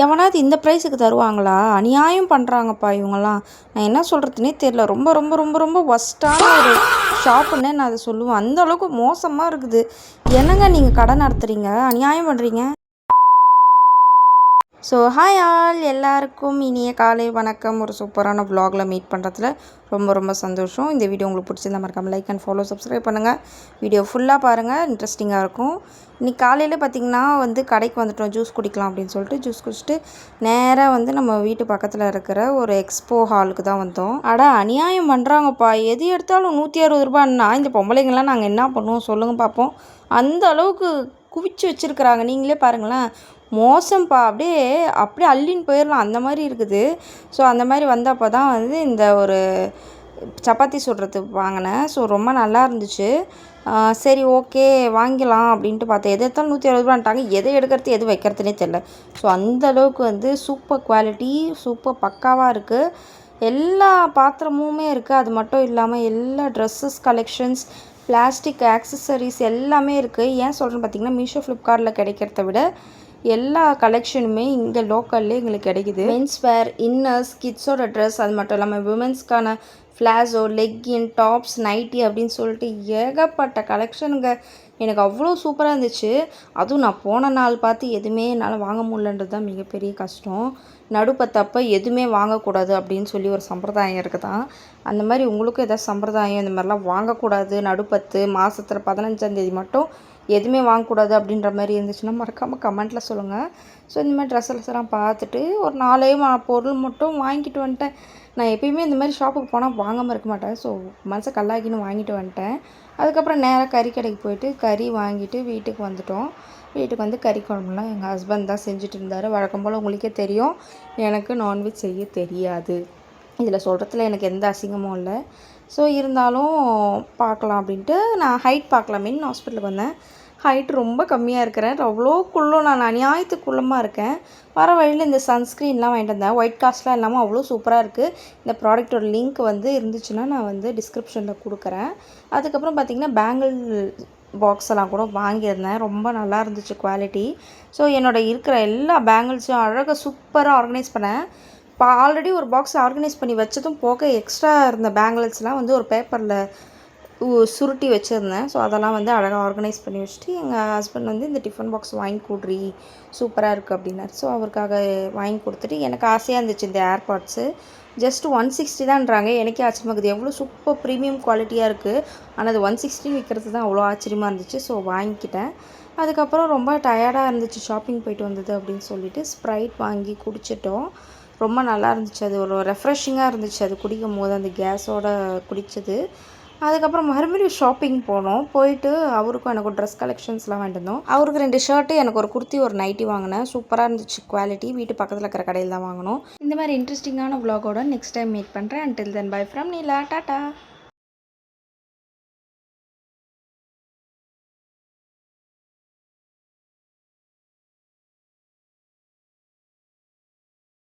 எவனாவது இந்த ப்ரைஸுக்கு தருவாங்களா? அநியாயம் பண்ணுறாங்கப்பா இவங்கெல்லாம். நான் என்ன சொல்கிறதுனே தெரில. ரொம்ப ரொம்ப ரொம்ப ரொம்ப ஒஸ்ட்டான ஒரு ஷாப்புன்னே நான் அதை சொல்லுவேன். அந்த அளவுக்கு மோசமாக இருக்குது. என்னங்க நீங்கள் கடை நடத்துகிறீங்க? அநியாயம் பண்ணுறீங்க. ஸோ ஹாய் ஆல், எல்லாருக்கும் இனிய காலை வணக்கம். ஒரு சூப்பரான வ்ளாகில் மீட் பண்ணுறதுல ரொம்ப ரொம்ப சந்தோஷம். இந்த வீடியோ உங்களுக்கு பிடிச்சிருந்தா மறக்காமல் லைக் அண்ட் ஃபாலோ சப்ஸ்கிரைப் பண்ணுங்கள். வீடியோ ஃபுல்லாக பாருங்கள், இன்ட்ரெஸ்டிங்காக இருக்கும். இன்றைக்கி காலையில் பார்த்திங்கன்னா கடைக்கு வந்துட்டோம், ஜூஸ் குடிக்கலாம் அப்படின்னு சொல்லிட்டு. ஜூஸ் குடிச்சிட்டு நேராக நம்ம வீட்டு பக்கத்தில் இருக்கிற ஒரு எக்ஸ்போ ஹாலுக்கு தான் வந்தோம். அநியாயம் பண்ணுறாங்கப்பா. எது எடுத்தாலும் 160 ரூபான்னா இந்த பொம்பளைங்கள்லாம் நாங்கள் என்ன பண்ணுவோம் சொல்லுங்கள் பார்ப்போம். அந்த அளவுக்கு குவிச்சு வச்சுருக்குறாங்க. நீங்களே பாருங்களேன், மோசம்ப்பா. அப்படியே அள்ளின்னு போயிடலாம் அந்த மாதிரி இருக்குது. ஸோ அந்த மாதிரி வந்தப்போ தான் இந்த ஒரு சப்பாத்தி சுடுறதுக்கு வாங்கினேன். ஸோ ரொம்ப நல்லா இருந்துச்சு. சரி ஓகே வாங்கிக்கலாம் அப்படின்ட்டு பார்த்தேன். எது எடுத்தாலும் 160 ரூபான்ட்டாங்க. எதை எடுக்கிறது எது வைக்கிறதுனே தெரில. ஸோ அந்தளவுக்கு சூப்பர் குவாலிட்டி, சூப்பர் பக்காவாக இருக்குது. எல்லா பாத்திரமுமே இருக்குது. அது மட்டும் இல்லாமல் எல்லா ட்ரெஸ்ஸஸ் கலெக்ஷன்ஸ், பிளாஸ்டிக் ஆக்சசரிஸ் எல்லாமே இருக்குது. ஏன் சொல்கிறேன்னு பார்த்தீங்கன்னா, மீஷோ ஃப்ளிப்கார்ட்டில் கிடைக்கிறத விட எல்லா கலெக்ஷனுமே இங்கே லோக்கல்லே எங்களுக்கு கிடைக்குது. மென்ஸ் வேர், இன்னர்ஸ், கிட்ஸோட ட்ரெஸ், அது மட்டும் இல்லாமல் விமென்ஸ்க்கான ஃப்ளாஸோ, லெக்கின், டாப்ஸ், நைட்டி அப்படின்னு சொல்லிட்டு ஏகப்பட்ட கலெக்ஷனுங்க. எனக்கு அவ்வளோ சூப்பராக இருந்துச்சு. அதுவும் நான் போன நாள் பார்த்து எதுவுமே என்னால் வாங்க முடியலன்றது தான் மிகப்பெரிய கஷ்டம். நடுப்பத்தப்போ எதுவுமே வாங்கக்கூடாது அப்படின்னு சொல்லி ஒரு சம்பிரதாயம் இருக்குதான். அந்த மாதிரி உங்களுக்கும் எதாவது சம்பிரதாயம் இந்த மாதிரிலாம் வாங்கக்கூடாது, நடுப்பத்து மாதத்தில் 15ஆந்தேதி மட்டும் எதுவுமே வாங்கக்கூடாது அப்படின்ற மாதிரி இருந்துச்சுன்னா மறக்காமல் கமெண்ட்டில் சொல்லுங்கள். ஸோ இந்த மாதிரி ட்ரெஸ்ஸஸ்லாம் பார்த்துட்டு ஒரு 4 பொருள் மட்டும் வாங்கிட்டு வந்துட்டேன். நான் எப்பயுமே இந்த மாதிரி ஷாப்புக்கு போனால் வாங்காமல் இருக்க மாட்டேன். ஸோ மனசை கல்லாக்கின்னு வாங்கிட்டு வந்துட்டேன். அதுக்கப்புறம் நேராக கறி கடைக்கு போயிட்டு கறி வாங்கிட்டு வீட்டுக்கு வந்துட்டோம். வீட்டுக்கு வந்து கறி குழம்புலாம் எங்கள் ஹஸ்பண்ட் தான் செஞ்சுட்டு இருந்தார். வழக்கம் போல் உங்களுக்கே தெரியும், எனக்கு நான்வெஜ் செய்ய தெரியாது. இதில் சொல்கிறதுல எனக்கு எந்த அசிங்கமும் இல்லை. ஸோ இருந்தாலும் பார்க்கலாம் அப்படின்ட்டு நான் ஹைட் பார்க்கலாமேன்னு ஹாஸ்பிட்டலுக்கு வந்தேன். ஹைட் ரொம்ப கம்மியாக இருக்கிறேன். அவ்வளோ குள்ளம், நான் அநியாயத்துக்கு குள்ளமாக இருக்கேன். வர வழியில் இந்த சன்ஸ்க்ரீன்லாம் வாங்கிட்டு வந்தேன். ஒயிட் காஸ்ட்லாம் இல்லாமல் அவ்வளோ சூப்பராக இருக்குது. இந்த ப்ராடக்டோட லிங்க் இருந்துச்சுன்னா நான் டிஸ்கிரிப்ஷனில் கொடுக்குறேன். அதுக்கப்புறம் பார்த்திங்கன்னா பேங்கிள் பாக்ஸ் எல்லாம் கூட வாங்கியிருந்தேன். ரொம்ப நல்லா இருந்துச்சு குவாலிட்டி. ஸோ என்னோடய இருக்கிற எல்லா பேங்கிள்ஸையும் அழகாக சூப்பராக ஆர்கனைஸ் பண்ணேன். இப்போ ஆல்ரெடி ஒரு பாக்ஸ் ஆர்கனைஸ் பண்ணி வச்சதும் போக எக்ஸ்ட்ரா இருந்த பேங்கிள்ஸ்லாம் ஒரு பேப்பரில் சுருட்டி வச்சுருந்தேன். ஸோ அதெல்லாம் அழகாக ஆர்கனைஸ் பண்ணி வச்சுட்டு எங்கள் ஹஸ்பண்ட் இந்த டிஃபன் பாக்ஸ் வாங்கி கொடுறி, சூப்பராக இருக்குது அப்படின்னாரு. ஸோ அவருக்காக வாங்கி கொடுத்துட்டு எனக்கு ஆசையாக இருந்துச்சு இந்த ஏர்பாட்ஸு. ஜஸ்ட் 160 தான்றாங்க. எனக்கே ஆச்சரியமாக இருக்குது, எவ்வளோ சூப்பர் ப்ரீமியம் குவாலிட்டியாக இருக்குது. ஆனால் அது 160 விற்கிறது தான் அவ்வளோ ஆச்சரியமாக இருந்துச்சு. ஸோ வாங்கிக்கிட்டேன். அதுக்கப்புறம் ரொம்ப டயர்டாக இருந்துச்சு ஷாப்பிங் போயிட்டு வந்தது அப்படின்னு சொல்லிட்டு ஸ்ப்ரைட் வாங்கி குடிச்சிட்டோம். ரொம்ப நல்லா இருந்துச்சு. அது ஒரு ரெஃப்ரெஷிங்காக இருந்துச்சு அது குடிக்கும் போது, அந்த கேஸோடு குடித்தது. அதுக்கப்புறம் மறுபடியும் ஷாப்பிங் போனோம். போயிட்டு அவருக்கும் எனக்கும் ட்ரெஸ் கலெக்ஷன்ஸ்லாம் வாங்கிட்டு வந்தோம். அவருக்கு 2 ஷர்ட்டு, எனக்கு ஒரு குர்த்தி, ஒரு நைட்டி வாங்கினேன். சூப்பராக இருந்துச்சு குவாலிட்டி. வீட்டு பக்கத்தில் இருக்கிற கடையில் தான் வாங்கினோம். இந்த மாதிரி இன்ட்ரெஸ்டிங்கான வ்ளாகோட நெக்ஸ்ட் டைம் மீட் பண்ணுறேன். Until then by from Neela. Tata.